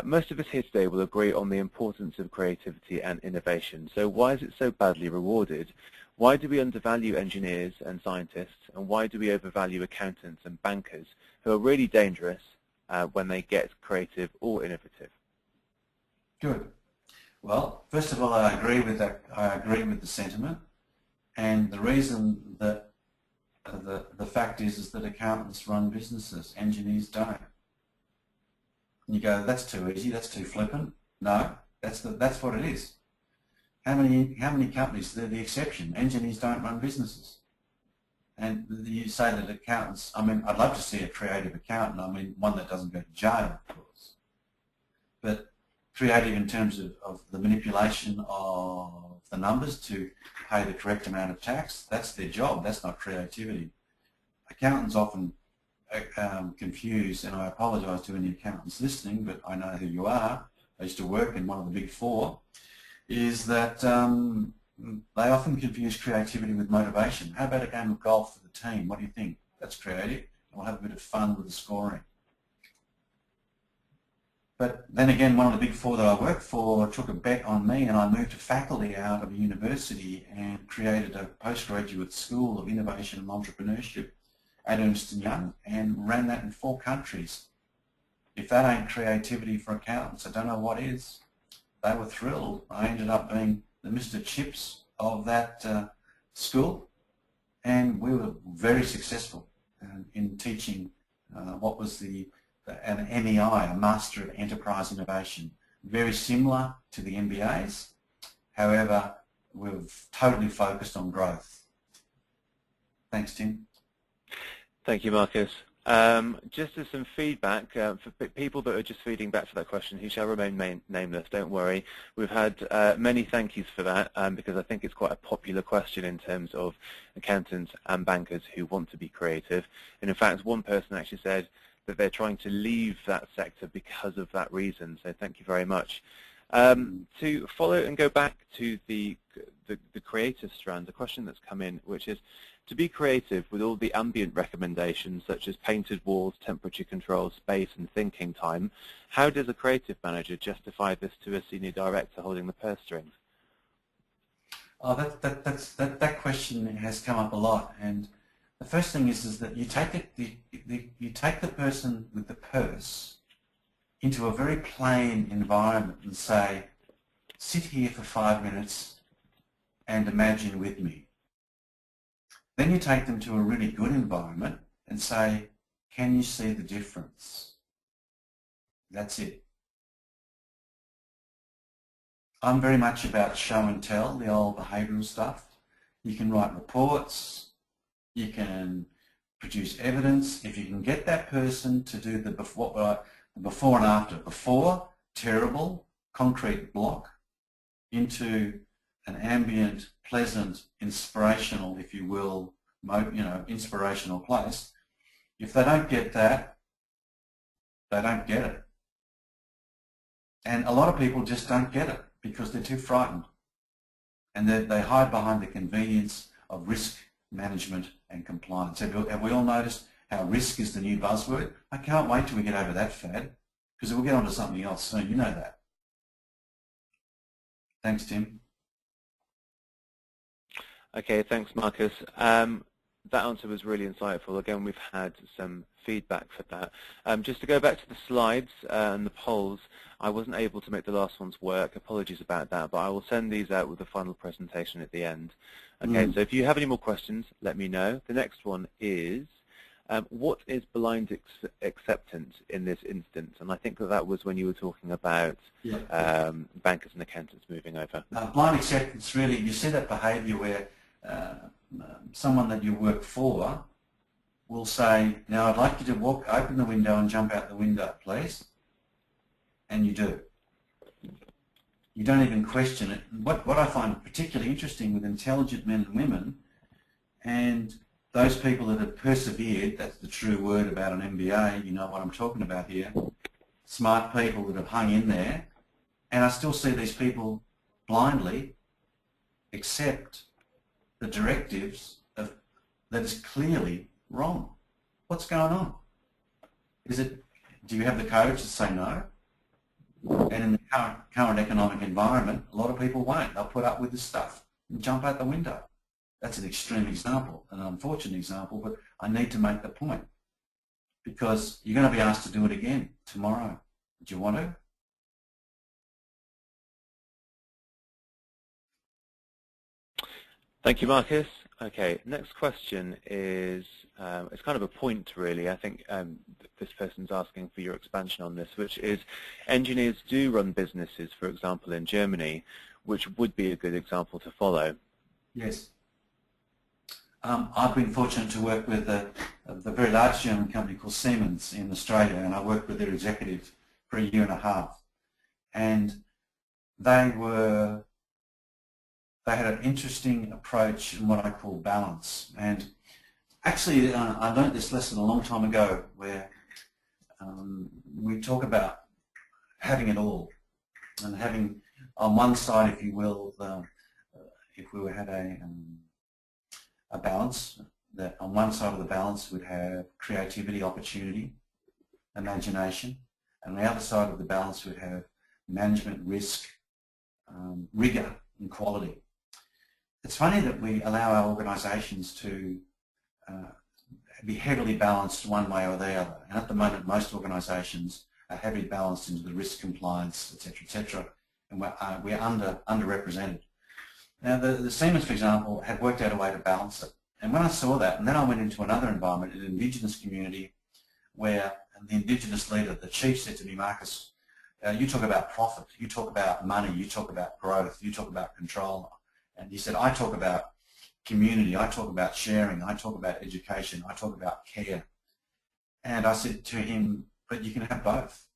most of us here today will agree on the importance of creativity and innovation. So why is it so badly rewarded? Why do we undervalue engineers and scientists, and why do we overvalue accountants and bankers who are really dangerous when they get creative or innovative? Good. Well, first of all, I agree with that. I agree with the sentiment, and the reason that the fact is that accountants run businesses, engineers don't. And you go, that's too easy, that's too flippant. No, that's what it is. How many companies? They're the exception. Engineers don't run businesses. And you say that accountants, I'd love to see a creative accountant, one that doesn't go to jail, of course. But creative in terms of the manipulation of the numbers to pay the correct amount of tax, that's their job, that's not creativity. Accountants often confused, and I apologise to any accountants listening, but I know who you are. I used to work in one of the big four. is that they often confuse creativity with motivation. How about a game of golf for the team? What do you think? That's creative. We'll have a bit of fun with the scoring. But then again, one of the big four that I worked for took a bet on me, and I moved to faculty out of a university and created a postgraduate school of innovation and entrepreneurship at Ernst & Young and ran that in 4 countries. If that ain't creativity for accountants, I don't know what is. They were thrilled. I ended up being the Mr. Chips of that school, and we were very successful in teaching what was an MEI, a Master of Enterprise Innovation, very similar to the MBAs. However, we've totally focused on growth. Thanks, Tim. Thank you, Marcus. Just as some feedback, for people that are just feeding back to that question, who shall remain nameless, don't worry. We've had many thank yous for that because I think it's quite a popular question in terms of accountants and bankers who want to be creative. And in fact, one person actually said that they're trying to leave that sector because of that reason, so thank you very much. To follow and go back to the creative strand, the question that's come in, which is, to be creative with all the ambient recommendations such as painted walls, temperature control, space and thinking time, how does a creative manager justify this to a senior director holding the purse strings? Oh, that question has come up a lot, and the first thing is that you take you take the person with the purse into a very plain environment and say, sit here for 5 minutes and imagine with me. Then you take them to a really good environment and say, can you see the difference? That's it. I'm very much about show and tell, the old behavioural stuff. You can write reports, you can produce evidence. If you can get that person to do the before and after. Before, terrible, concrete block, into an ambient, pleasant, inspirational, if you will, inspirational place. If they don't get that, they don't get it. And a lot of people just don't get it because they're too frightened. And they hide behind the convenience of risk management and compliance. Have we all noticed how risk is the new buzzword? I can't wait till we get over that fad, because we'll get onto something else soon. You know that. Thanks, Tim. Okay, thanks, Marcus. That answer was really insightful. Again, we've had some feedback for that. Just to go back to the slides and the polls, I wasn't able to make the last ones work. Apologies about that, but I will send these out with the final presentation at the end. Okay, so if you have any more questions, let me know. The next one is, what is blind acceptance in this instance? And I think that was when you were talking about bankers and accountants moving over. Blind acceptance, really, you see that behaviour where someone that you work for will say, now I'd like you to open the window and jump out the window, please. And you do. You don't even question it. What I find particularly interesting with intelligent men and women, and those people that have persevered, that's the true word about an MBA, you know what I'm talking about here, smart people that have hung in there, and I still see these people blindly accept the directives that is clearly wrong. What's going on? Do you have the courage to say no? And in the current economic environment, a lot of people won't. They'll put up with this stuff and jump out the window. That's an extreme example, an unfortunate example, but I need to make the point because you're going to be asked to do it again tomorrow. Do you want to? Thank you, Marcus. Okay, next question is, it's kind of a point really. I think this person's asking for your expansion on this, which is engineers do run businesses, for example, in Germany, which would be a good example to follow. Yes. I've been fortunate to work with a very large German company called Siemens in Australia, and I worked with their executive for a year and a half. And they had an interesting approach in what I call balance. And actually, I learned this lesson a long time ago where we talk about having it all and having, on one side, if you will, if we had a balance, that on one side of the balance we'd have creativity, opportunity, imagination, and on the other side of the balance we'd have management, risk, rigour and quality. It's funny that we allow our organisations to be heavily balanced one way or the other, and at the moment most organisations are heavily balanced into the risk compliance, etc., and we're underrepresented. Now the Siemens, for example, had worked out a way to balance it, and when I saw that, and then I went into another environment, an Indigenous community, where the Indigenous leader, the chief, said to me, Marcus, you talk about profit, you talk about money, you talk about growth, you talk about control. And he said, I talk about community, I talk about sharing, I talk about education, I talk about care. And I said to him, but you can have both.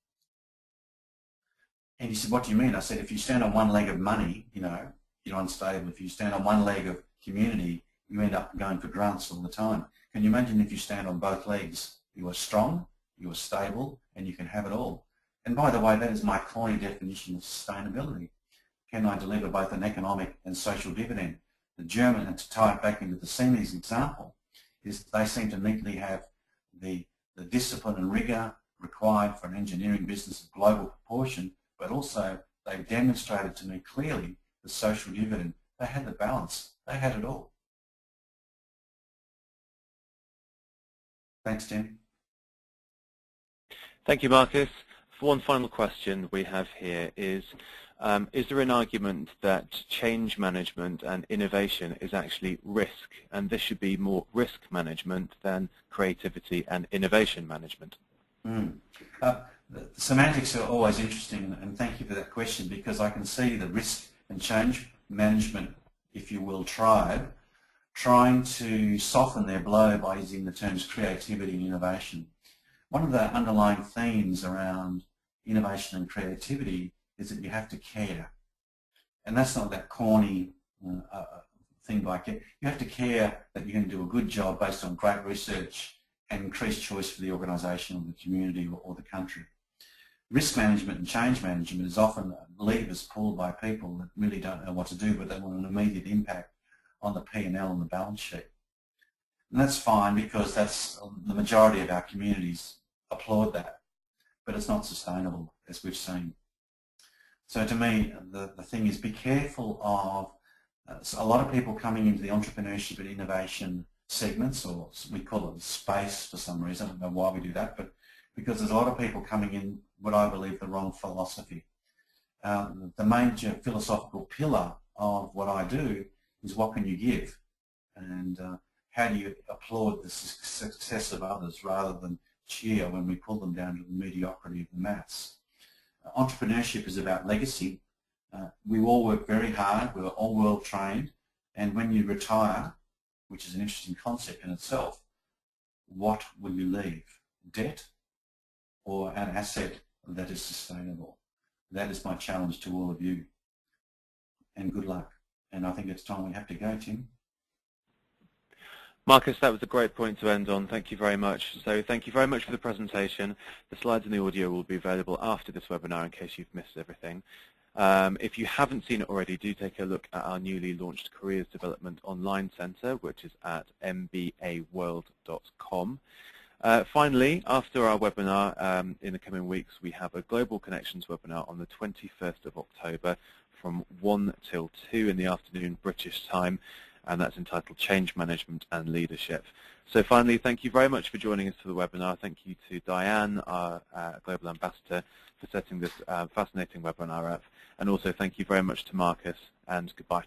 And he said, what do you mean? I said, if you stand on one leg of money, you're unstable. If you stand on one leg of community, you end up going for grants all the time. Can you imagine if you stand on both legs? You are strong, you are stable, and you can have it all. And by the way, that is my corny definition of sustainability. Can I deliver both an economic and social dividend? The German, and to tie it back into the Siemens example, is they seem to neatly have the discipline and rigour required for an engineering business of global proportion, but also they've demonstrated to me clearly the social dividend. They had the balance. They had it all. Thanks, Tim. Thank you, Marcus. For one final question we have here is there an argument that change management and innovation is actually risk, and this should be more risk management than creativity and innovation management? The semantics are always interesting, and thank you for that question, because I can see the risk and change management, if you will, tribe trying to soften their blow by using the terms creativity and innovation. One of the underlying themes around innovation and creativity is that you have to care. And that's not that corny thing by care. You have to care that you're going to do a good job based on great research and increased choice for the organisation or the community or the country. Risk management and change management is often levers pulled by people that really don't know what to do, but they want an immediate impact on the P&L and the balance sheet. And that's fine, because that's the majority of our communities applaud that, but it's not sustainable, as we've seen. So to me, the thing is, be careful of a lot of people coming into the entrepreneurship and innovation segments, or we call it space for some reason. I don't know why we do that, but because there's a lot of people coming in what I believe the wrong philosophy. The major philosophical pillar of what I do is what can you give, and how do you applaud the success of others rather than cheer when we pull them down to the mediocrity of the maths. Entrepreneurship is about legacy. We all work very hard, we're all well trained, and when you retire, which is an interesting concept in itself, what will you leave? Debt or an asset that is sustainable? That is my challenge to all of you, and good luck. And I think it's time we have to go, Tim. Marcus, that was a great point to end on. Thank you very much. So thank you very much for the presentation. The slides and the audio will be available after this webinar in case you've missed everything. If you haven't seen it already, do take a look at our newly launched Careers Development Online Centre, which is at mbaworld.com. Finally, after our webinar in the coming weeks, we have a Global Connections webinar on the 21st of October from 1 till 2 in the afternoon British time, and that's entitled Change Management and Leadership. So finally, thank you very much for joining us for the webinar. Thank you to Diane, our Global Ambassador, for setting this fascinating webinar up, and also thank you very much to Marcus, and goodbye.